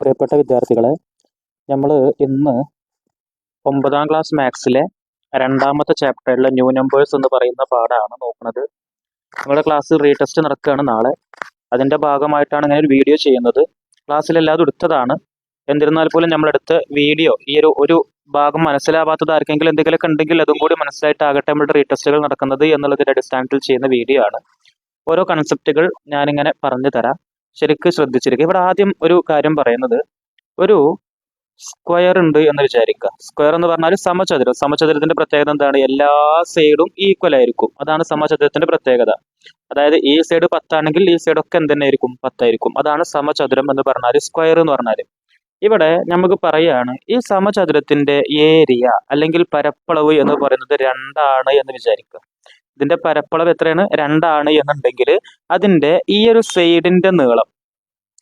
പ്രിയപ്പെട്ട വിദ്യാർത്ഥികളെ, നമ്മൾ ഇന്ന് 9ാം ക്ലാസ് മാത്സിലെ രണ്ടാമത്തെ ചാപ്റ്ററിലെ ന്യൂ നമ്പേഴ്സ് എന്ന് പറയുന്ന പാഠമാണ് നോക്കുന്നത്. നമ്മുടെ ക്ലാസ്സിൽ റീടെസ്റ്റ് നടക്കുകയാണ് നാളെ. അതിൻ്റെ ഭാഗമായിട്ടാണ് ഇങ്ങനെ ഒരു വീഡിയോ ചെയ്യുന്നത്. ക്ലാസ്സിലെല്ലാതും എടുത്തതാണ്. എന്നിരുന്നാൽ പോലും നമ്മളെടുത്ത വീഡിയോ ഈ ഒരു ഭാഗം മനസ്സിലാവാത്തത് ആർക്കെങ്കിലും എന്തെങ്കിലുമൊക്കെ ഉണ്ടെങ്കിൽ അതും കൂടി മനസ്സിലായിട്ടാകട്ടെ നമ്മളുടെ റീടെസ്റ്റുകൾ നടക്കുന്നത് എന്നുള്ളതിൻ്റെ അടിസ്ഥാനത്തിൽ ചെയ്യുന്ന വീഡിയോ ആണ്. ഓരോ കൺസെപ്റ്റുകൾ ഞാനിങ്ങനെ പറഞ്ഞു തരാം, ശരിക്കും ശ്രദ്ധിച്ചിരിക്കുക. ഇവിടെ ആദ്യം ഒരു കാര്യം പറയുന്നത്, ഒരു സ്ക്വയർ ഉണ്ട് എന്ന് വിചാരിക്കുക. സ്ക്വയർ എന്ന് പറഞ്ഞാൽ സമചതുരം. സമചതുരത്തിന്റെ പ്രത്യേകത എന്താണ്? എല്ലാ സൈഡും ഈക്വൽ ആയിരിക്കും. അതാണ് സമചതുരത്തിന്റെ പ്രത്യേകത. അതായത് ഈ സൈഡ് 10 ആണെങ്കിൽ ഈ സൈഡൊക്കെ എന്തെന്നായിരിക്കും? 10 ആയിരിക്കും. അതാണ് സമചതുരം എന്ന് പറഞ്ഞാൽ, സ്ക്വയർ എന്ന് പറഞ്ഞാൽ. ഇവിടെ നമുക്ക് പറയാണ്, ഈ സമചതുരത്തിന്റെ ഏരിയ അല്ലെങ്കിൽ പരപ്പളവ് എന്ന് പറയുന്നത് 2 ആണ് എന്ന് വിചാരിക്കുക. ഇതിന്റെ പരപ്പളവ് എത്രയാണ്? 2 ആണ് എന്നുണ്ടെങ്കിൽ അതിന്റെ ഈ ഒരു സൈഡിന്റെ നീളം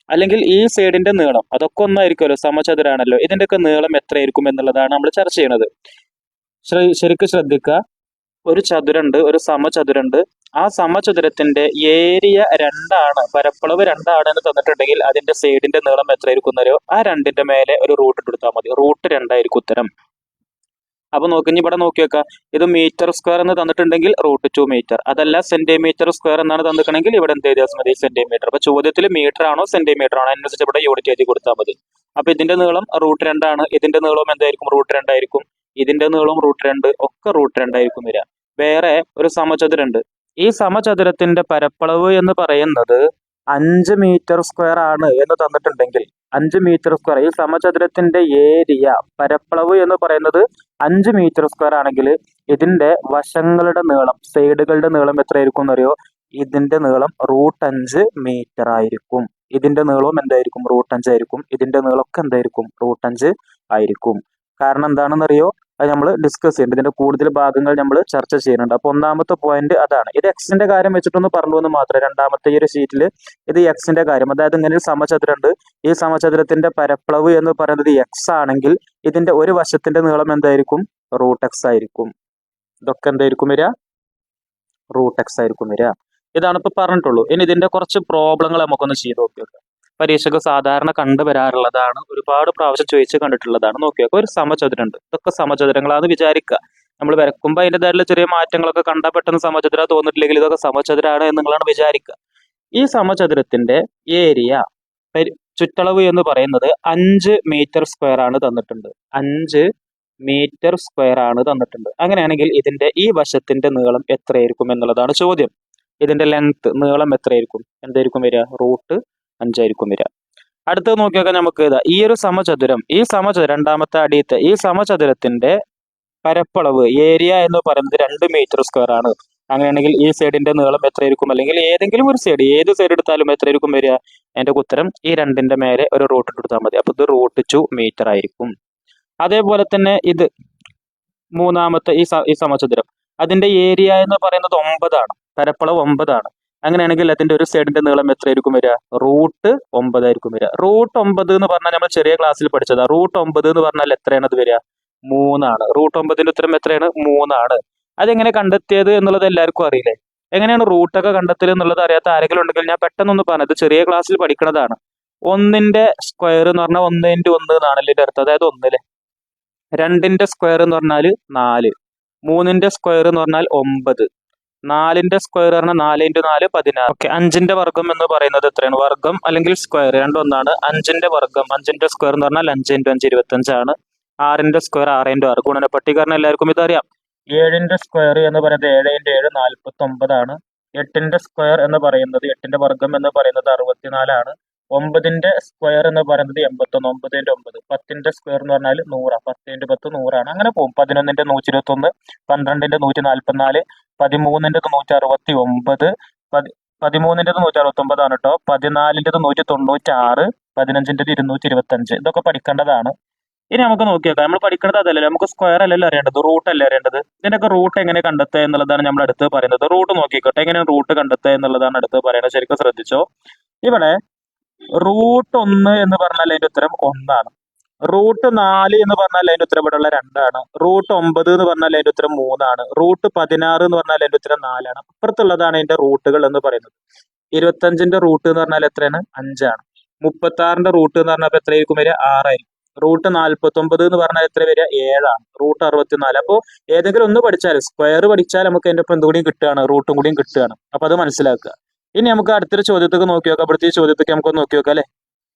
അല്ലെങ്കിൽ ഈ സൈഡിന്റെ നീളം അതൊക്കെ ഒന്നായിരിക്കുമല്ലോ, സമചതുരാണല്ലോ. ഇതിന്റെയൊക്കെ നീളം എത്രയായിരിക്കും എന്നുള്ളതാണ് നമ്മൾ ചർച്ച ചെയ്യുന്നത്. ശരിക്കും ശ്രദ്ധിക്കുക. ഒരു ചതുരണ്ട്, ഒരു സമചതുരണ്ട്. ആ സമചതുരത്തിന്റെ ഏരിയ 2 ആണ്, പരപ്പളവ് 2 ആണ് എന്ന് തന്നിട്ടുണ്ടെങ്കിൽ അതിന്റെ സൈഡിന്റെ നീളം എത്രയായിരിക്കും എന്നറിയോ? ആ 2ന്റെ മേലെ ഒരു റൂട്ട് എടുത്താൽ മതി. റൂട്ട് 2 ആയിരിക്കും ഉത്തരം. അപ്പൊ നോക്കി, ഇവിടെ നോക്കി വെക്കാം. ഇത് മീറ്റർ സ്ക്വയർ എന്ന് തന്നിട്ടുണ്ടെങ്കിൽ √2 മീറ്റർ. അതല്ല സെന്റിമീറ്റർ സ്ക്വയർ എന്നാണ് തന്നിട്ടുണ്ടെങ്കിൽ ഇവിടെ എന്ത് ചെയ്താൽ മതി? സെന്റിമീറ്റർ. അപ്പൊ ചോദ്യത്തിൽ മീറ്റർ ആണോ സെന്റിമീറ്റർ ആണോ അതിനനുസരിച്ച് ഇവിടെ യൂണിറ്റ് എഴുതി കൊടുത്താൽ മതി. അപ്പൊ ഇതിന്റെ നീളം √2 ആണ്. ഇതിന്റെ നീളം എന്തായിരിക്കും? √2 ആയിരിക്കും. ഇതിന്റെ നീളം √2, ഒക്കെ √2 ആയിരിക്കും വരിക. വേറെ ഒരു സമചതുരണ്ട്. ഈ സമചതുരത്തിന്റെ പരപ്പളവ് എന്ന് പറയുന്നത് 5 മീറ്റർ സ്ക്വയർ ആണ് എന്ന് തന്നിട്ടുണ്ടെങ്കിൽ 5 മീറ്റർ സ്ക്വയർ, ഈ സമചതുരത്തിന്റെ ഏരിയ പരപ്പളവ് എന്ന് പറയുന്നത് 5 മീറ്റർ സ്ക്വയർ ആണെങ്കിൽ ഇതിന്റെ വശങ്ങളുടെ നീളം, സൈഡുകളുടെ നീളം എത്രയായിരിക്കും എന്നറിയോ? ഇതിന്റെ നീളം √5 മീറ്റർ ആയിരിക്കും. ഇതിന്റെ നീളവും എന്തായിരിക്കും? √5 ആയിരിക്കും. ഇതിന്റെ നീളമൊക്കെ എന്തായിരിക്കും? √5 ആയിരിക്കും. കാരണം എന്താണെന്നറിയോ? അത് നമ്മൾ ഡിസ്കസ് ചെയ്യുന്നുണ്ട്. ഇതിന്റെ കൂടുതൽ ഭാഗങ്ങൾ നമ്മൾ ചർച്ച ചെയ്യുന്നുണ്ട്. അപ്പൊ ഒന്നാമത്തെ പോയിന്റ് അതാണ്. ഇത് എക്സിന്റെ കാര്യം വെച്ചിട്ടൊന്ന് പറഞ്ഞു എന്ന് മാത്രം. രണ്ടാമത്തെ ഈ ഒരു ഷീറ്റിൽ ഇത് എക്സിന്റെ കാര്യം. അതായത് ഇങ്ങനെ ഒരു സമചതുരണ്ട്. ഈ സമചതുരത്തിന്റെ പരപ്പളവ് എന്ന് പറയുന്നത് എക്സ് ആണെങ്കിൽ ഇതിന്റെ ഒരു വശത്തിന്റെ നീളം എന്തായിരിക്കും? √x ആയിരിക്കും. ഇതൊക്കെ എന്തായിരിക്കും വരിക? √x ആയിരിക്കും വരിക. ഇതാണ് ഇപ്പൊ പറഞ്ഞിട്ടുള്ളൂ. ഇനി ഇതിന്റെ കുറച്ച് പ്രോബ്ലങ്ങൾ നമുക്കൊന്ന് ചെയ്ത് നോക്കി വെക്കാം. പരീക്ഷയ്ക്ക് സാധാരണ കണ്ടുവരാറുള്ളതാണ്, ഒരുപാട് പ്രാവശ്യം ചോദിച്ച് കണ്ടിട്ടുള്ളതാണ്. നോക്കി വെക്കുക. ഒരു സമചതുരണ്ട്. ഇതൊക്കെ സമചതുരങ്ങളാന്ന് വിചാരിക്കുക. നമ്മൾ വരക്കുമ്പോൾ അതിൻ്റെതായിട്ടുള്ള ചെറിയ മാറ്റങ്ങളൊക്കെ കണ്ടാൽ പെട്ടെന്ന് സമചതുര തോന്നിട്ടില്ലെങ്കിൽ ഇതൊക്കെ സമചതുരാണ് എന്ന് നിങ്ങളാണ് വിചാരിക്കുക. ഈ സമചതുരത്തിന്റെ ഏരിയ, ചുറ്റളവ് എന്ന് പറയുന്നത് 5 മീറ്റർ സ്ക്വയർ ആണ് തന്നിട്ടുണ്ട്. 5 മീറ്റർ സ്ക്വയർ ആണ് തന്നിട്ടുണ്ട്. അങ്ങനെയാണെങ്കിൽ ഇതിന്റെ ഈ വശത്തിന്റെ നീളം എത്രയായിരിക്കും എന്നുള്ളതാണ് ചോദ്യം. ഇതിന്റെ ലെങ്ത്, നീളം എത്രയായിരിക്കും? എന്തായിരിക്കും വരിക? √5 ആയിരിക്കും വരിക. അടുത്തത് നോക്കിയാൽ നമുക്ക് ഈ ഒരു സമചതുരം, രണ്ടാമത്തെ അടിയത്തെ ഈ സമചതുരത്തിന്റെ പരപ്പളവ്, ഏരിയ എന്ന് പറയുന്നത് 2 മീറ്റർ സ്ക്വയർ ആണ്. അങ്ങനെയാണെങ്കിൽ ഈ സൈഡിന്റെ നീളം എത്രയായിരിക്കും? അല്ലെങ്കിൽ ഏതെങ്കിലും ഒരു സൈഡ്, ഏത് സൈഡ് എടുത്താലും എത്രയായിരിക്കും വരിക? എന്റെ ഉത്തരം ഈ 2ന്റെ മേലെ ഒരു റൂട്ട് എടുത്താൽ മതി. അപ്പൊ ഇത് √2 മീറ്റർ ആയിരിക്കും. അതേപോലെ തന്നെ ഇത് മൂന്നാമത്തെ ഈ സമചതുരം, അതിന്റെ ഏരിയ എന്ന് പറയുന്നത് 9 ആണ്, പരപ്പളവ് 9 ആണ്. അങ്ങനെയാണെങ്കിൽ അതിന്റെ ഒരു സൈഡിന്റെ നീളം എത്രയായിരിക്കും വരിക? √9 ആയിരിക്കും വരിക. √9 എന്ന് പറഞ്ഞാൽ നമ്മൾ ചെറിയ ക്ലാസ്സിൽ പഠിച്ചതാ. √9 എന്ന് പറഞ്ഞാൽ എത്രയാണ് അത് വരിക? 3 ആണ്. √9ന്റെ ഉത്തരം എത്രയാണ്? 3 ആണ്. അതെങ്ങനെ കണ്ടെത്തിയത് എന്നുള്ളത് എല്ലാവർക്കും അറിയില്ലേ? എങ്ങനെയാണ് റൂട്ടൊക്കെ കണ്ടെത്തിയത് എന്നുള്ളത് അറിയാത്ത ആരെങ്കിലും ഉണ്ടെങ്കിൽ ഞാൻ പെട്ടെന്നൊന്ന് പറഞ്ഞത്, ചെറിയ ക്ലാസ്സിൽ പഠിക്കുന്നതാണ്. 1ന്റെ സ്ക്വയർ എന്ന് പറഞ്ഞാൽ 1x1 എന്നാണല്ലോ ഇതിന്റെ അർത്ഥം. അതായത് 1 2ന്റെ സ്ക്വയർ എന്ന് പറഞ്ഞാൽ 4, 3ന്റെ സ്ക്വയർ എന്ന് പറഞ്ഞാൽ 9, 4ന്റെ സ്ക്വയർ പറഞ്ഞാൽ 4x4 16. ഓക്കെ, 5ന്റെ വർഗം എന്ന് പറയുന്നത് എത്രയാണ്? വർഗം അല്ലെങ്കിൽ സ്ക്വയർ രണ്ടും ഒന്നാണ്. 5ന്റെ വർഗം, 5ന്റെ സ്ക്വയർ എന്ന് പറഞ്ഞാൽ 5x5 25 ആണ്. 6ന്റെ സ്ക്വയർ 6x6. ഗുണനപ്പട്ടിക കാരണം എല്ലാവർക്കും ഇതറിയാം. 7ന്റെ സ്ക്വയർ എന്ന് പറയുന്നത് 7x7 49 ആണ്. 8ന്റെ സ്ക്വയർ എന്ന് പറയുന്നത്, 8ന്റെ വർഗം എന്ന് പറയുന്നത് 64 ആണ്. 9ന്റെ സ്ക്വയർ എന്ന് പറയുന്നത് 81, 9x9. 10ന്റെ സ്ക്വയർ എന്ന് പറഞ്ഞാൽ 100, 10x10 100 ആണ്. അങ്ങനെ പോകും. 11ന്റെ 121, 12ന്റെ 144, 13ന്റെ 169, 13ന്റെ 169 ആണ് കേട്ടോ. 14ന്റെ 196, 15ന്റെ 225. ഇതൊക്കെ പഠിക്കേണ്ടതാണ്. ഇനി നമുക്ക് നോക്കിയേക്കാം. നമ്മൾ പഠിക്കേണ്ടത് അതല്ലല്ലോ, നമുക്ക് സ്ക്വയർ അല്ലല്ലോ അറിയേണ്ടത്, റൂട്ട് അല്ലേ അറിയേണ്ടത്. ഇതിനൊക്കെ റൂട്ട് എങ്ങനെ കണ്ടെത്തുക എന്നുള്ളതാണ് നമ്മൾ അടുത്ത് പറയുന്നത്. റൂട്ട് നോക്കിക്കോട്ടെ, എങ്ങനെയാണ് റൂട്ട് കണ്ടെത്തുക എന്നുള്ളതാണ് അടുത്ത് പറയുന്നത്. ശരിക്കും ശ്രദ്ധിച്ചോ. ഇവിടെ √1 എന്ന് പറഞ്ഞാൽ അതിന്റെ ഉത്തരം 1 ആണ്. √4 എന്ന് പറഞ്ഞാൽ അതിന്റെ ഉത്തരം ഇവിടെ ഉള്ള 2 ആണ്. √9 എന്ന് പറഞ്ഞാൽ അതിന്റെ ഉത്തരം 3 ആണ്. √16 എന്ന് പറഞ്ഞാൽ അതിന്റെ ഉത്തരം 4 ആണ്. അപ്പുറത്തുള്ളതാണ് അതിന്റെ റൂട്ടുകൾ എന്ന് പറയുന്നത്. 25ന്റെ റൂട്ട് എന്ന് പറഞ്ഞാൽ എത്രയാണ്? 5 ആണ്. 36ന്റെ റൂട്ട് എന്ന് പറഞ്ഞാൽ എത്രയായിരിക്കും വരിക? 6 റൂട്ട് 49 എന്ന് പറഞ്ഞാൽ എത്ര വരിക? 7 റൂട്ട് 64. അപ്പോൾ ഏതെങ്കിലും ഒന്ന് പഠിച്ചാൽ സ്ക്വയർ പഠിച്ചാൽ നമുക്ക് അതിന്റെ ഒപ്പം എന്തുകൂടിയും കിട്ടുകയാണ്, റൂട്ടും കൂടിയും കിട്ടുകയാണ്. അപ്പൊ അത് മനസ്സിലാക്കുക. ഇനി നമുക്ക് അടുത്തൊരു ചോദ്യത്തേക്ക് നോക്കി നോക്കാം. ഇവിടുത്തെ ഈ ചോദ്യത്തേക്ക് നമുക്ക് നോക്കി നോക്കാം അല്ലെ.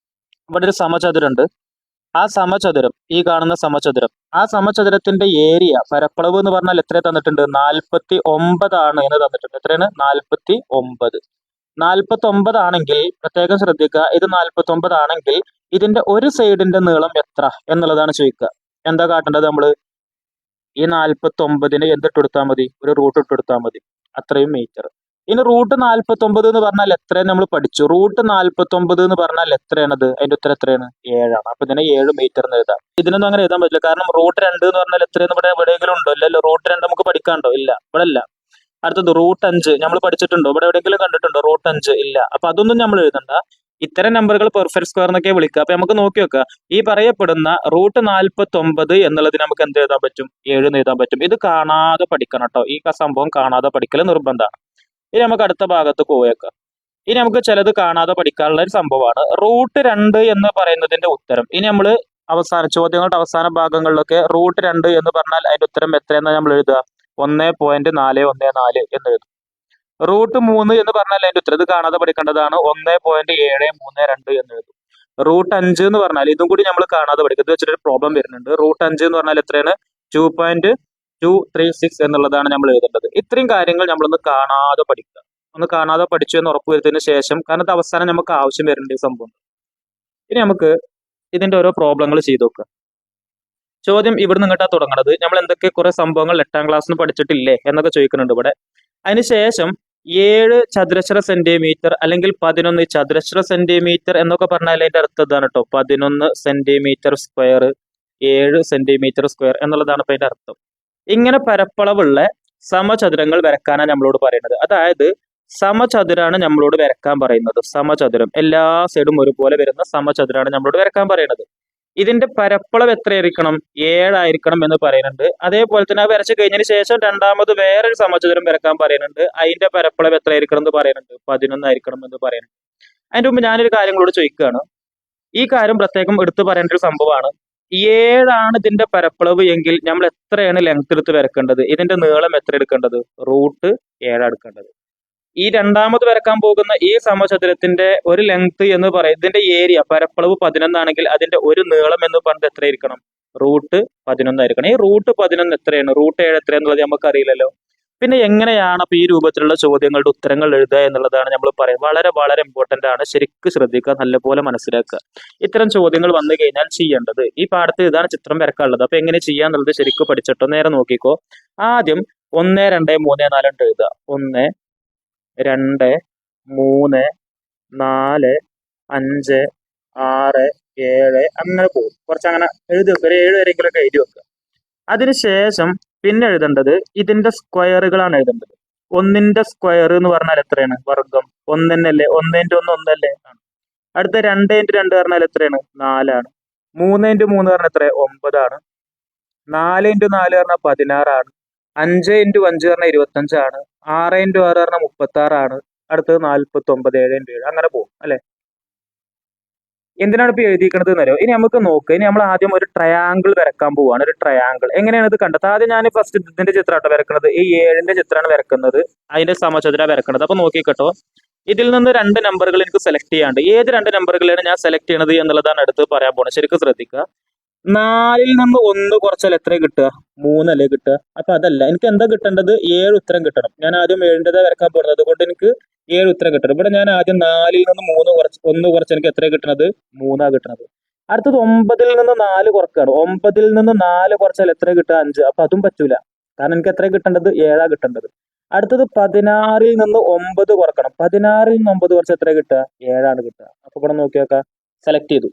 ഇവിടെ ഒരു സമചതുരം ഉണ്ട്. ആ സമചതുരം, ഈ കാണുന്ന സമചതുരം, ആ സമചതുരത്തിന്റെ ഏരിയ പരപ്പളവ് എന്ന് പറഞ്ഞാൽ എത്ര തന്നിട്ടുണ്ട്? 49 ആണ് എന്ന് തന്നിട്ടുണ്ട്. എത്രയാണ്? 49. 49 ആണെങ്കിൽ പ്രത്യേകം ശ്രദ്ധിക്കുക, ഇത് 49 ആണെങ്കിൽ ഇതിന്റെ ഒരു സൈഡിന്റെ നീളം എത്ര എന്നുള്ളതാണ് ചോദിക്കുക. എന്താ കാട്ടേണ്ടത്? നമ്മള് ഈ 49ന് എന്തിട്ടെടുത്താൽ മതി? ഒരു റൂട്ട് ഇട്ടെടുത്താൽ മതി. അത്രയും മീറ്റർ. ഇനി റൂട്ട് 49 എന്ന് പറഞ്ഞാൽ എത്രയാണ് നമ്മൾ പഠിച്ചു? റൂട്ട് 49 എന്ന് പറഞ്ഞാൽ എത്രയാണത്? അതിന്റെ ഉത്തരം എത്രയാണ്? 7. അപ്പൊ ഇതിനെ 7 മീറ്റർ എന്ന് എഴുതാം. ഇതിനൊന്നും അങ്ങനെ എഴുതാൻ പറ്റില്ല. കാരണം റൂട്ട് 2 എന്ന് പറഞ്ഞാൽ എത്രയെന്ന് ഇവിടെ എവിടെയെങ്കിലും ഉണ്ടോ? ഇല്ലല്ലോ. റൂട്ട് 2 നമുക്ക് പഠിക്കാണ്ടോ? ഇല്ല, ഇവിടെ ഇല്ല. അടുത്തത് റൂട്ട് 5 നമ്മൾ പഠിച്ചിട്ടുണ്ടോ? ഇവിടെ എവിടെയെങ്കിലും കണ്ടിട്ടുണ്ടോ റൂട്ട് 5? ഇല്ല. അപ്പൊ അതൊന്നും നമ്മൾ എഴുതണ്ട. ഇത്തരം നമ്പറുകൾ പെർഫെക്റ്റ് സ്ക്വയർ എന്നൊക്കെ വിളിക്കുക. അപ്പൊ നമുക്ക് നോക്കി വെക്കുക, ഈ പറയപ്പെടുന്ന റൂട്ട് 49 എന്നുള്ളത് നമുക്ക് എന്ത് എഴുതാൻ പറ്റും? 7 എന്ന് എഴുതാൻ പറ്റും. ഇത് കാണാതെ പഠിക്കണം കേട്ടോ. ഈ സംഭവം കാണാതെ പഠിക്കൽ നിർബന്ധമാണ്. ഇനി നമുക്ക് അടുത്ത ഭാഗത്ത് പോയേക്കാം. ഇനി നമുക്ക് ചിലത് കാണാതെ പഠിക്കാനുള്ള ഒരു സംഭവമാണ് റൂട്ട് 2 എന്ന് പറയുന്നതിന്റെ ഉത്തരം. ഇനി നമ്മൾ അവസാന ചോദ്യങ്ങളുടെ അവസാന ഭാഗങ്ങളിലൊക്കെ റൂട്ട് 2 എന്ന് പറഞ്ഞാൽ അതിന്റെ ഉത്തരം എത്രയെന്നാണ് നമ്മൾ എഴുതുക? 1.414 എന്ന് എഴുതും. റൂട്ട് 3 എന്ന് പറഞ്ഞാൽ അതിന്റെ ഉത്തരം, ഇത് കാണാതെ പഠിക്കേണ്ടതാണ്, 1.732 എന്ന് എഴുതും. റൂട്ട് 5 എന്ന് പറഞ്ഞാൽ ഇതും കൂടി നമ്മൾ കാണാതെ പഠിക്കും. ഇത് വെച്ചിട്ടൊരു പ്രോബ്ലം വരുന്നുണ്ട്. റൂട്ട് 5 എന്ന് പറഞ്ഞാൽ എത്രയാണ്? 2.236 എന്നുള്ളതാണ് നമ്മൾ എഴുതേണ്ടത്. ഇത്രയും കാര്യങ്ങൾ നമ്മളൊന്ന് കാണാതെ പഠിക്കുക. ഒന്ന് കാണാതെ പഠിച്ചു എന്ന് ഉറപ്പുവരുത്തിയതിനു ശേഷം, കാരണം ഇത് അവസാനം നമുക്ക് ആവശ്യം വരുന്നുണ്ട് ഈ സംഭവം. ഇനി നമുക്ക് ഇതിന്റെ ഓരോ പ്രോബ്ലങ്ങൾ ചെയ്തു നോക്കുക. ചോദ്യം ഇവിടെ നിന്നിട്ടാ തുടങ്ങണത്. നമ്മൾ എന്തൊക്കെ കുറെ സംഭവങ്ങൾ 8ാം ക്ലാസ്സിന് പഠിച്ചിട്ടില്ലേ എന്നൊക്കെ ചോദിക്കുന്നുണ്ട് ഇവിടെ. അതിനുശേഷം 7 ചതുരശ്ര സെന്റിമീറ്റർ അല്ലെങ്കിൽ 11 ചതുരശ്ര സെന്റിമീറ്റർ എന്നൊക്കെ പറഞ്ഞാൽ അതിന്റെ അർത്ഥം ഇതാണ് കേട്ടോ. 11 സെന്റിമീറ്റർ സ്ക്വയർ, 7 സെന്റിമീറ്റർ സ്ക്വയർ എന്നുള്ളതാണ് ഇപ്പൊ അതിന്റെ അർത്ഥം. ഇങ്ങനെ പരപ്പളവുള്ള സമചതുരങ്ങൾ വരക്കാനാണ് നമ്മളോട് പറയുന്നത്. അതായത് സമചതുരാണ് നമ്മളോട് വരക്കാൻ പറയുന്നത്. സമചതുരം എല്ലാ സൈഡും ഒരുപോലെ വരുന്ന സമചതുരാണ് നമ്മളോട് വരക്കാൻ പറയുന്നത്. ഇതിന്റെ പരപ്പളവ് എത്രയായിരിക്കണം? 7 ആയിരിക്കണം എന്ന് പറയുന്നുണ്ട്. അതേപോലെ തന്നെ അത് വരച്ചു കഴിഞ്ഞതിന് ശേഷം രണ്ടാമത് വേറൊരു സമചതുരം വരക്കാൻ പറയുന്നുണ്ട്. അതിന്റെ പരപ്പളവ് എത്രയായിരിക്കണം എന്ന് പറയുന്നുണ്ട്? 11 ആയിരിക്കണം എന്ന് പറയുന്നുണ്ട്. അതിന്റെ മുമ്പ് ഞാനൊരു കാര്യങ്ങളോട് ചോദിക്കുകയാണ്. ഈ കാര്യം പ്രത്യേകം എടുത്തു പറയേണ്ട ഒരു സംഭവമാണ്. 7 ഇതിന്റെ പരപ്പളവ് എങ്കിൽ നമ്മൾ എത്രയാണ് ലെങ്ത് എടുത്ത് വരക്കേണ്ടത്? ഇതിന്റെ നീളം എത്ര എടുക്കേണ്ടത്? റൂട്ട് 7 എടുക്കേണ്ടത്. ഈ രണ്ടാമത് വരക്കാൻ പോകുന്ന ഈ സമചതുരത്തിന്റെ ഒരു ലെങ്ത് എന്ന് പറയും, ഇതിന്റെ ഏരിയ പരപ്പളവ് 11 ആണെങ്കിൽ അതിന്റെ ഒരു നീളം എന്ന് പറഞ്ഞത് എത്രയായിരിക്കണം? റൂട്ട് 11 ആയിരിക്കണം. ഈ റൂട്ട് 11 എത്രയാണ്? റൂട്ട് 7 എത്രയാന്നുള്ളത് നമുക്ക് അറിയില്ലല്ലോ. പിന്നെ എങ്ങനെയാണ് അപ്പൊ ഈ രൂപത്തിലുള്ള ചോദ്യങ്ങളുടെ ഉത്തരങ്ങൾ എഴുതുക എന്നുള്ളതാണ് നമ്മൾ പറയുന്നത്. വളരെ വളരെ ഇമ്പോർട്ടന്റ് ആണ്. ശരിക്കും ശ്രദ്ധിക്കുക, നല്ലപോലെ മനസ്സിലാക്കുക. ഇത്തരം ചോദ്യങ്ങൾ വന്നു കഴിഞ്ഞാൽ ചെയ്യേണ്ടത്, ഈ പാഠത്തിൽ ഇതാണ് ചിത്രം വരക്കാനുള്ളത്. അപ്പൊ എങ്ങനെ ചെയ്യാന്നുള്ളത് ശരിക്കും പഠിച്ചിട്ടോ. നേരെ നോക്കിക്കോ. ആദ്യം 1, 2, 3, 4 എഴുതുക. 1, 2, 3, 4, 5, 6, 7 അങ്ങനെ പോകും. കുറച്ചങ്ങനെ എഴുതി വെക്കുക. ഒരു 7 വരെയെങ്കിലൊക്കെ എഴുതി വെക്കുക. അതിനുശേഷം പിന്നെ എഴുതേണ്ടത് ഇതിന്റെ സ്ക്വയറുകളാണ് എഴുതേണ്ടത്. 1ന്റെ സ്ക്വയർ എന്ന് പറഞ്ഞാൽ എത്രയാണ്? വർഗം. 1 തന്നെയല്ലേ? 1x1 1 അടുത്ത 2x2 പറഞ്ഞാൽ എത്രയാണ്? 4 3x3 പറഞ്ഞാൽ എത്ര? 9 4x4 പറഞ്ഞാൽ 16 5x5 പറഞ്ഞാൽ 25 6x6 പറഞ്ഞാൽ 36 അടുത്തത് 49 7x7 അങ്ങനെ പോകും അല്ലെ. എന്തിനാണ് ഇപ്പൊ എഴുതിയിരിക്കുന്നത് എന്നറിയോ? ഇനി നമുക്ക് നോക്കുക. ഇനി നമ്മൾ ആദ്യം ഒരു ട്രയാങ്കിൾ വരക്കാൻ പോവാണ്. ഒരു ട്രയാങ്കിൾ എങ്ങനെയാണ് ഇത് കണ്ടത്? ആദ്യം ഞാൻ ഫസ്റ്റ് ഇതിന്റെ ചിത്രമാട്ടോ വരക്കുന്നത്. ഈ 7ന്റെ ചിത്രമാണ് വരക്കുന്നത്. അതിന്റെ സമചതുര വരക്കുന്നത്. അപ്പൊ നോക്കിക്കട്ടോ. ഇതിൽ നിന്ന് 2 നമ്പറുകൾ എനിക്ക് സെലക്ട് ചെയ്യാണ്ട്. ഏത് 2 നമ്പറുകളാണ് ഞാൻ സെലക്ട് ചെയ്യണത് എന്നുള്ളതാണ് അടുത്ത് പറയാൻ പോകുന്നത്. ശരിക്കും ശ്രദ്ധിക്കുക. 4ൽ നിന്ന് 1 കുറച്ചാൽ എത്ര കിട്ടുക? 3 അല്ലേ കിട്ടുക? അപ്പൊ അതല്ല, എനിക്ക് എന്താ കിട്ടേണ്ടത്? 7 ഉത്തരം കിട്ടണം. ഞാൻ ആദ്യം 7ൻ്റെതാ വരക്കാൻ പോകുന്നത്. അതുകൊണ്ട് എനിക്ക് 7 ഉത്തരം കിട്ടണം. ഇവിടെ ഞാൻ ആദ്യം 4ൽ നിന്ന് 1 കുറച്ച് എനിക്ക് എത്ര കിട്ടണത്? 3 കിട്ടണത്. അടുത്തത് 9ൽ നിന്ന് 4 കുറക്കാണ്. 9ൽ നിന്ന് 4 കുറച്ചാൽ എത്ര കിട്ടുക? 5. അപ്പൊ അതും പറ്റൂല. കാരണം എനിക്ക് എത്ര കിട്ടേണ്ടത്? 7 കിട്ടേണ്ടത്. അടുത്തത് 16ൽ നിന്ന് 9 കുറക്കണം. 16ൽ നിന്ന് 9 കുറച്ച് എത്ര കിട്ടുക? 7 കിട്ടുക. അപ്പൊ ഇവിടെ നോക്കി നോക്കാം. സെലക്ട് ചെയ്തു.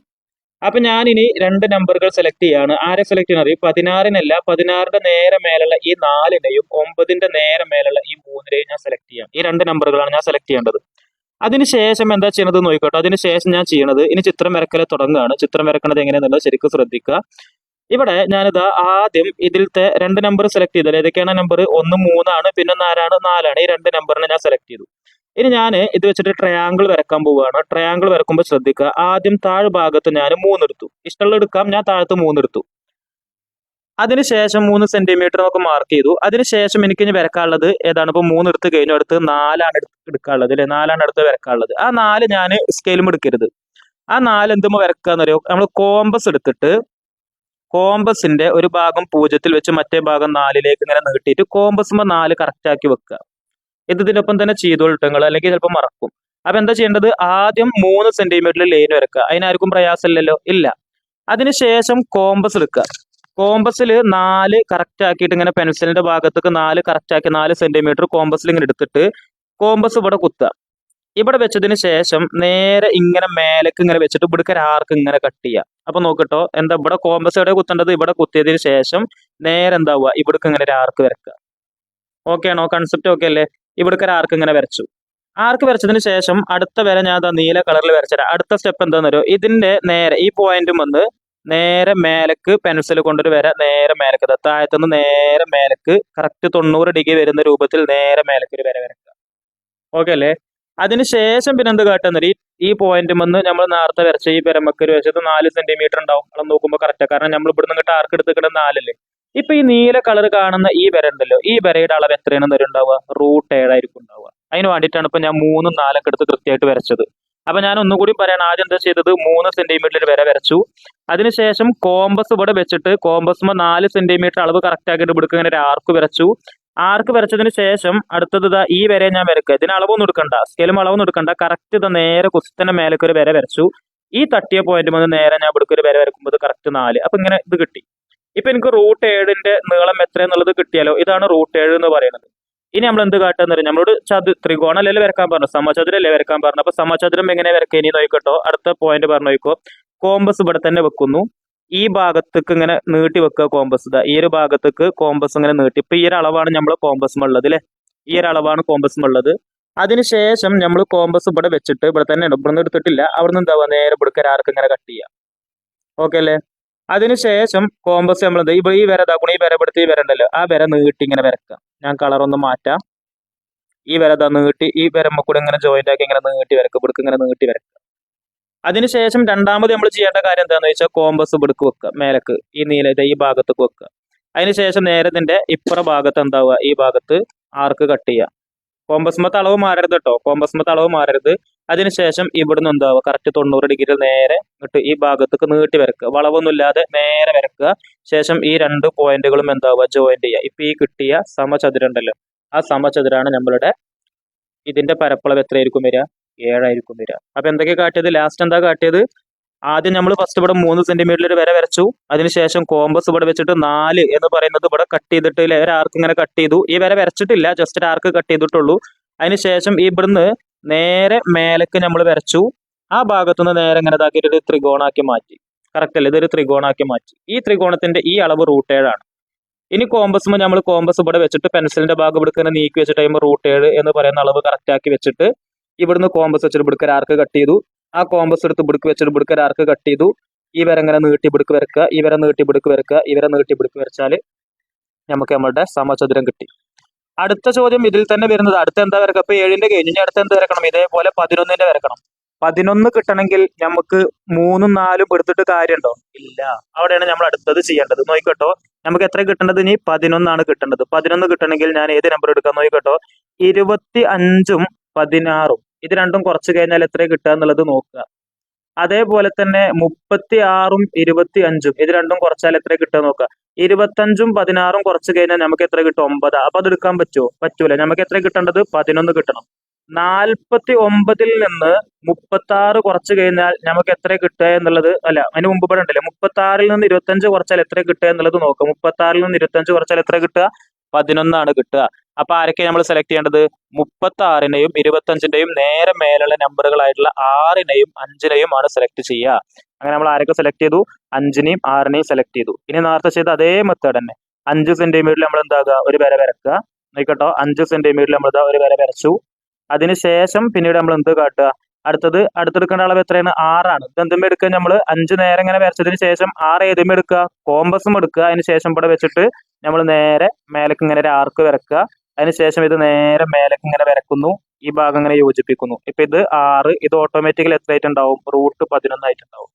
അപ്പൊ ഞാൻ ഇനി 2 നമ്പറുകൾ സെലക്ട് ചെയ്യാണ്. ആരെ സെലക്ട് ചെയ്യണത്? ഈ 16നല്ല, 16ന്റെ നേരെ മേലുള്ള ഈ 4നെയും 9ന്റെ നേരെ മേലുള്ള ഈ 3നെയും ഞാൻ സെലക്ട് ചെയ്യാം. ഈ 2 നമ്പറുകളാണ് ഞാൻ സെലക്ട് ചെയ്യേണ്ടത്. അതിനുശേഷം എന്താ ചെയ്യണത് നോക്കിക്കോട്ടെ. അതിനുശേഷം ഞാൻ ചെയ്യണത് ഇനി ചിത്രം വരക്കലെ തുടങ്ങുകയാണ്. ചിത്രം വരക്കണത് എങ്ങനെയാണെന്നുള്ളത് ശരിക്കും ശ്രദ്ധിക്കുക. ഇവിടെ ഞാനിതാ ആദ്യം ഇതിലത്തെ 2 നമ്പർ സെലക്ട് ചെയ്തത്. ഏതൊക്കെയാണ് നമ്പർ? 1 3 ആണ്, പിന്നെ 4 ഈ 2 നമ്പറിനെ ഞാൻ സെലക്ട് ചെയ്തു. ഇനി ഞാൻ ഇത് വെച്ചിട്ട് ട്രയാങ്കിൾ വരക്കാൻ പോവുകയാണ്. ട്രയാങ്കിൾ വരക്കുമ്പോൾ ശ്രദ്ധിക്കുക, ആദ്യം താഴ് ഭാഗത്ത് ഞാൻ 3 എടുത്തു. ഇഷ്ടമുള്ള എടുക്കാം, ഞാൻ താഴത്ത് 3 എടുത്തു. അതിനുശേഷം 3 സെന്റിമീറ്റർ നമുക്ക് മാർക്ക് ചെയ്തു. അതിനുശേഷം എനിക്ക് ഇനി വരക്കാനുള്ളത് ഏതാണ്? ഇപ്പൊ 3 എടുത്ത് കഴിഞ്ഞു, അടുത്ത് 4 എടുക്കാനുള്ളത് അല്ലെ, 4 അടുത്ത് വരക്കാനുള്ളത്. ആ 4 ഞാൻ സ്കെയിലും എടുക്കരുത്. ആ 4 എന്തുമ്പോ വരക്കാന്നറിയോ? നമ്മൾ കോമ്പസ് എടുത്തിട്ട് കോമ്പസിന്റെ ഒരു ഭാഗം 0-ൽ വെച്ച് മറ്റേ ഭാഗം 4-ലേക്ക് ഇങ്ങനെ നീട്ടിയിട്ട് കോമ്പസുമ്പോ 4 കറക്റ്റ് ആക്കി വെക്കുക. ഇത് ഇതിനൊപ്പം തന്നെ ചെയ്തോളിട്ടങ്ങൾ, അല്ലെങ്കിൽ ചിലപ്പോൾ മറക്കും. അപ്പൊ എന്താ ചെയ്യേണ്ടത്? ആദ്യം 3 സെന്റിമീറ്ററിൽ ലൈൻ വരക്കുക. അതിനാർക്കും പ്രയാസമില്ലല്ലോ, ഇല്ല. അതിനുശേഷം കോമ്പസ് എടുക്കുക. കോമ്പസിൽ 4 കറക്റ്റ് ആക്കിയിട്ട് ഇങ്ങനെ പെൻസിലിന്റെ ഭാഗത്തേക്ക് 4 കറക്റ്റ് ആക്കി 4 സെന്റിമീറ്റർ കോമ്പസിൽ ഇങ്ങനെ എടുത്തിട്ട് കോമ്പസ് ഇവിടെ കുത്തുക. ഇവിടെ വെച്ചതിന് ശേഷം നേരെ ഇങ്ങനെ മേലേക്ക് ഇങ്ങനെ വെച്ചിട്ട് ഇവിടെ ആർക്ക് ഇങ്ങനെ കട്ട് ചെയ്യുക. അപ്പൊ നോക്കട്ടോ, എന്താ ഇവിടെ കോമ്പസ് എവിടെ കുത്തേണ്ടത്? ഇവിടെ കുത്തിയതിന് ശേഷം നേരെ എന്താവുക, ഇവിടേക്ക് ഇങ്ങനെ ഒരു ആർക്ക് വരക്കുക. ഓക്കെ ആണോ? കൺസെപ്റ്റ് ഓക്കെ അല്ലേ? ഇവിടേക്ക് ഒരു ആർക്ക് ഇങ്ങനെ വരച്ചു. ആർക്ക് വരച്ചതിന് ശേഷം അടുത്ത വര ഞാൻ നീല കളറിൽ വരച്ചുതരാം. അടുത്ത സ്റ്റെപ്പ് എന്താണെന്ന് അറിയോ? ഇതിന്റെ നേരെ ഈ പോയിന്റും വന്ന് നേരെ മേലക്ക് പെൻസിൽ കൊണ്ടൊരു വര നേരെ മേലക്ക്, താഴത്തുനിന്ന് നേരെ മേലക്ക് കറക്റ്റ് 90 ഡിഗ്രി വരുന്ന രൂപത്തിൽ നേരെ മേലക്ക് ഒരു വര വരക്കുക. ഓക്കെ അല്ലേ? അതിനുശേഷം പിന്നെ എന്ത് കാട്ടുന്ന ഈ പോയിന്റ് വന്ന് നമ്മൾ നേരത്തെ വരച്ച ഈ പെരമക്ക് ഒരു വശത്ത് 4 സെന്റിമീറ്റർ ഉണ്ടാവും. അത് നോക്കുമ്പോൾ കറക്റ്റ്, കാരണം നമ്മൾ ഇവിടുന്ന് ഇങ്ങോട്ട് ആർക്ക് എടുത്തിട്ട് 4 അല്ലേ. ഇപ്പൊ ഈ നീല കളർ കാണുന്ന ഈ വര ഉണ്ടല്ലോ, ഈ വരയുടെ അളവ് എത്രയാണെന്ന് ഉണ്ടാവുക? √7 ആയിരിക്കും ഉണ്ടാവുക. അതിന് വേണ്ടിയിട്ടാണ് ഇപ്പൊ ഞാൻ 3, 4 ഒക്കെ എടുത്ത് കൃത്യമായിട്ട് വരച്ചത്. അപ്പൊ ഞാൻ ഒന്നുകൂടി പറയണം. ആദ്യം എന്താ ചെയ്തത്? 3 സെന്റിമീറ്റർ വര വരച്ചു. അതിനുശേഷം കോമ്പസ് ഇവിടെ വെച്ചിട്ട് കോമ്പസ് 4 സെന്റിമീറ്റർ അളവ് കറക്റ്റ് ആക്കിയിട്ട് ഇവിടെ ഇങ്ങനെ ഒരു ആർക്ക് വരച്ചു. ആർക്ക് വരച്ചതിന് ശേഷം അടുത്തത് ഈ വരെ ഞാൻ വരക്കുക. ഇതിന് അളവൊന്നും എടുക്കണ്ട, സ്കെയിലും അളവൊന്നും എടുക്കണ്ട. കറക്റ്റ് ഇത് നേരെ കുസ്തന്റെ മേലേക്ക് ഒരു വര വരച്ചു. ഈ തട്ടിയ പോയിന്റ് വന്ന് നേരെ ഞാൻ ഇവിടെ ഒരു വര വരക്കുമ്പോൾ കറക്റ്റ് 4. അപ്പൊ ഇങ്ങനെ ഇത് കിട്ടി. ഇപ്പൊ എനിക്ക് √7 നീളം എത്രയെന്നുള്ളത് കിട്ടിയാലോ? ഇതാണ് √7 എന്ന് പറയുന്നത്. ഇനി നമ്മൾ എന്ത് കാട്ടുന്ന പറയും? നമ്മളോട് ത്രികോണല്ലേ വരക്കാൻ പറഞ്ഞു, സമചതുരല്ലേ വരക്കാൻ പറഞ്ഞു. അപ്പൊ സമചതുരം എങ്ങനെ വരക്കുക ഇനി നോക്കട്ടോ. അടുത്ത പോയിന്റ് പറഞ്ഞു നോക്കോ. കോമ്പസ് ഇവിടെ തന്നെ വെക്കുന്നു. ഈ ഭാഗത്തേക്ക് ഇങ്ങനെ നീട്ടി വെക്കുക കോമ്പസ്. ഈ ഒരു ഭാഗത്തേക്ക് കോമ്പസ് ഇങ്ങനെ നീട്ടി. ഇപ്പൊ ഈ ഒരു അളവാണ് നമ്മൾ കോമ്പസ് ഉള്ളത് അല്ലെ, ഈ ഒരു അളവാണ് കോമ്പസ് ഉള്ളത്. അതിനുശേഷം നമ്മൾ കോമ്പസ് ഇവിടെ വെച്ചിട്ട് ഇവിടെ തന്നെ ഇവിടെ നിന്ന് എടുത്തിട്ടില്ല, അവിടെ നിന്ന് എന്താവുക, നേരെ ഇവിടെ ആർക്ക് ഇങ്ങനെ കട്ട് ചെയ്യാം. ഓക്കെ അല്ലേ? അതിനുശേഷം കോമ്പസ് നമ്മൾ ഈ വര ഇതാക്കണം. ഈ വര ഇവിടുത്തെ ഈ വര ഉണ്ടല്ലോ, ആ വര നീട്ടി ഇങ്ങനെ വരക്കാം. ഞാൻ കളർ ഒന്ന് മാറ്റാം. ഈ വര നീട്ടി ഈ വരമ്മ കൂടെ ഇങ്ങനെ ജോയിന്റ് ആക്കി ഇങ്ങനെ നീട്ടി വരക്കുക. ഇവിടേക്ക് ഇങ്ങനെ നീട്ടി വരക്കുക. അതിനുശേഷം രണ്ടാമത് നമ്മൾ ചെയ്യേണ്ട കാര്യം എന്താണെന്ന് വെച്ചാൽ കോമ്പസ് ഇവിടേക്ക് വെക്കുക, മേലക്ക് ഈ നീല ഈ ഭാഗത്തേക്ക് വെക്കുക. അതിനുശേഷം നേരെ ഇതിന്റെ ഇപ്പുറ ഭാഗത്ത് എന്താവുക, ഈ ഭാഗത്ത് ആർക്ക് കട്ട് ചെയ്യുക. കോമ്പസ്മത്തെ അളവ് മാറരുത് കേട്ടോ, കോമ്പസ്മത്തെ അളവ് മാറരുത്. അതിനുശേഷം ഇവിടുന്ന് എന്താവുക, കറക്റ്റ് 90 ഡിഗ്രിയിൽ നേരെ ഇട്ട് ഈ ഭാഗത്തേക്ക് നീട്ടി വരക്കുക. വളവൊന്നുമില്ലാതെ നേരെ വരക്കുക. ശേഷം ഈ 2 പോയിന്റുകളും എന്താവുക, ജോയിന്റ് ചെയ്യുക. ഇപ്പൊ ഈ കിട്ടിയ സമചതുരം ഉണ്ടല്ലോ, ആ സമചതുരാണ് നമ്മളുടെ ഇതിന്റെ പരപ്പളവ് എത്രയായിരിക്കും വരിക? 7 ആയിരിക്കും വരിക. അപ്പൊ എന്തൊക്കെ കാട്ടിയത്? ലാസ്റ്റ് എന്താ കാട്ടിയത്? ആദ്യം നമ്മൾ ഫസ്റ്റ് ഇവിടെ 3 സെന്റിമീറ്ററിൽ ഒരു വര വരച്ചു. അതിനുശേഷം കോമ്പസ് ഇവിടെ വെച്ചിട്ട് 4 എന്ന് പറയുന്നത് ഇവിടെ കട്ട് ചെയ്തിട്ട് ഒരു ആർക്ക് ഇങ്ങനെ കട്ട് ചെയ്തു. ഈ വര വരച്ചിട്ടില്ല, ജസ്റ്റ് ഒരു ആർക്ക് കട്ട് ചെയ്തിട്ടുള്ളൂ. അതിനുശേഷം ഇവിടുന്ന് നേരെ മേലേക്ക് നമ്മൾ വരച്ചു. ആ ഭാഗത്തുനിന്ന് നേരെ ഇങ്ങനെ ഇതാക്കിയിട്ട് ഒരു ത്രികോണാക്കി മാറ്റി. കറക്റ്റ് അല്ലേ? ഇതൊരു ത്രികോണാക്കി മാറ്റി. ഈ ത്രികോണത്തിന്റെ ഈ അളവ് √7 ആണ്. ഇനി കോമ്പസുമ്പോൾ നമ്മൾ കോമ്പസ് ഇവിടെ വെച്ചിട്ട് പെൻസിലിന്റെ ഭാഗം ഇവിടെ ഇങ്ങനെ നീക്കി വെച്ചിട്ട് √7 എന്ന് പറയുന്ന അളവ് കറക്റ്റ് ആക്കി വെച്ചിട്ട് ഇവിടുന്ന് കോമ്പസ് വെച്ചിട്ട് ഇവിടെ ഒരു ആർക്ക് കട്ട് ചെയ്തു. ആ കോമ്പസ് എടുത്ത് ഇവിടേക്ക് വെച്ചിട്ട് ഇവിടെ ഒരു ആർക്ക് കട്ട് ചെയ്തു. ഈ വര ഇങ്ങനെ നീട്ടി ഇവിടേക്ക് വരക്കുക, ഈ വര നീട്ടി ഇവിടേക്ക് വരക്കുക, ഈ വര നീട്ടി ഇവിടേക്ക് വരച്ചാൽ നമുക്ക് നമ്മളുടെ സമചതുരം കിട്ടി. അടുത്ത ചോദ്യം ഇതിൽ തന്നെ വരുന്നത്, അടുത്ത എന്താ വരക്കുക? ഇപ്പൊ 7ന്റെ കഴിഞ്ഞു, ഇനി അടുത്ത എന്ത് വരക്കണം? ഇതേപോലെ 11ന്റെ വരക്കണം. 11 കിട്ടണമെങ്കിൽ നമുക്ക് 3ഉം 4ഉം എടുത്തിട്ട് കാര്യമുണ്ടോ? ഇല്ല. അവിടെയാണ് നമ്മൾ അടുത്തത് ചെയ്യേണ്ടത്. നോക്കിക്കോട്ടോ, നമുക്ക് എത്ര കിട്ടേണ്ടത്? ഇനി 11 കിട്ടേണ്ടത്. 11 കിട്ടണമെങ്കിൽ ഞാൻ ഏത് നമ്പർ എടുക്കാം? നോക്കിക്കോട്ടോ, 25ഉം 16ഉം ഇത് രണ്ടും കുറച്ച് കഴിഞ്ഞാൽ എത്ര കിട്ടുക എന്നുള്ളത് നോക്കുക. അതേപോലെ തന്നെ 36ഉം 25ഉം ഇത് രണ്ടും കുറച്ചാൽ എത്ര കിട്ടുക നോക്കുക. 25ഉം 16ഉം കുറച്ച് കഴിഞ്ഞാൽ നമുക്ക് എത്ര കിട്ടും? 9. അപ്പൊ അത് എടുക്കാൻ പറ്റുമോ? പറ്റൂല. നമുക്ക് എത്ര കിട്ടേണ്ടത്? 11 കിട്ടണം. 49ൽ നിന്ന് 36 കുറച്ച് കഴിഞ്ഞാൽ നമുക്ക് എത്ര കിട്ടുക എന്നുള്ളത്, അല്ല അതിന് മുമ്പ് ഇവിടെ ഉണ്ടല്ലേ, 36ൽ നിന്ന് 25 കുറച്ചാൽ എത്ര കിട്ടുക എന്നുള്ളത് നോക്കാം. 36ൽ നിന്ന് 25 കുറച്ചാൽ എത്ര കിട്ടുക? 11 കിട്ടുക. അപ്പൊ ആരൊക്കെ നമ്മൾ സെലക്ട് ചെയ്യേണ്ടത്? 36നെയും 25ന്റെയും നേരെ മേലുള്ള നമ്പറുകളായിട്ടുള്ള 6നെയും 5നെയും ആണ് സെലക്ട് ചെയ്യുക. അങ്ങനെ നമ്മൾ ആരൊക്കെ സെലക്ട് ചെയ്തു? 5നെയും 6നെയും സെലക്ട് ചെയ്തു. ഇനി നേരത്തെ ചെയ്ത അതേ മെത്തേഡ് തന്നെ 5 സെന്റിമീറ്ററിൽ നമ്മൾ എന്താക്കുക, ഒരു വര വരക്കുക. നോക്കട്ടോ, 5 സെന്റിമീറ്ററിൽ നമ്മൾ ഒരു വര വരച്ചു. അതിനുശേഷം പിന്നീട് നമ്മൾ എന്ത് കാട്ടുക? അടുത്തെടുക്കേണ്ട അളവ് എത്രയാണ്? 6ആണ്. ഇത് എന്തും എടുക്കുക, നമ്മൾ 5 നേരെ ഇങ്ങനെ വരച്ചതിന് ശേഷം 6 ഏതും എടുക്കുക, കോമ്പസും എടുക്കുക. അതിന് ശേഷം ഇവിടെ വെച്ചിട്ട് നമ്മൾ നേരെ മേലേക്ക് ഇങ്ങനെ ഒരു ആർക്ക് വരക്കുക. അതിനുശേഷം ഇത് നേരെ മേലേക്ക് ഇങ്ങനെ വരക്കുന്നു, ഈ ഭാഗം ഇങ്ങനെ യോജിപ്പിക്കുന്നു. ഇപ്പൊ ഇത് 6, ഇത് ഓട്ടോമാറ്റിക്കലി എത്ര ആയിട്ടുണ്ടാവും? √11 ആയിട്ടുണ്ടാവും.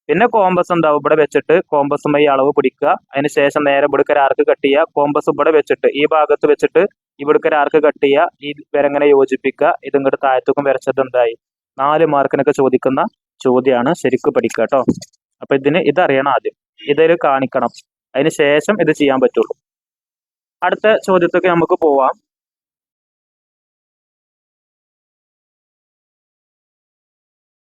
പിന്നെ കോമ്പസ് ഉണ്ടാവും, ഇവിടെ വെച്ചിട്ട് കോമ്പസുമായി അളവ് പിടിക്കുക. അതിനുശേഷം നേരെ ഇവിടേക്ക് ഒരു ആർക്ക് കട്ട് ചെയ്യുക, കോമ്പസ് ഇവിടെ വെച്ചിട്ട് ഈ ഭാഗത്ത് വെച്ചിട്ട് ഇവിടേക്ക് ഒരു ആർക്ക് കട്ട് ചെയ്യുക, ഈ വരങ്ങനെ യോജിപ്പിക്കുക. ഇത് ഇങ്ങോട്ട് താഴത്തേക്കും വരച്ചത് എന്തായി? 4 മാർക്കിനൊക്കെ ചോദിക്കുന്ന ചോദ്യമാണ്, ശരിക്കും പഠിക്കുക കേട്ടോ. അപ്പൊ ഇതറിയണം ആദ്യം, ഇതിൽ കാണിക്കണം, അതിന് ശേഷം ഇത് ചെയ്യാൻ പറ്റുള്ളൂ. അടുത്ത ചോദ്യത്തൊക്കെ നമുക്ക് പോവാം.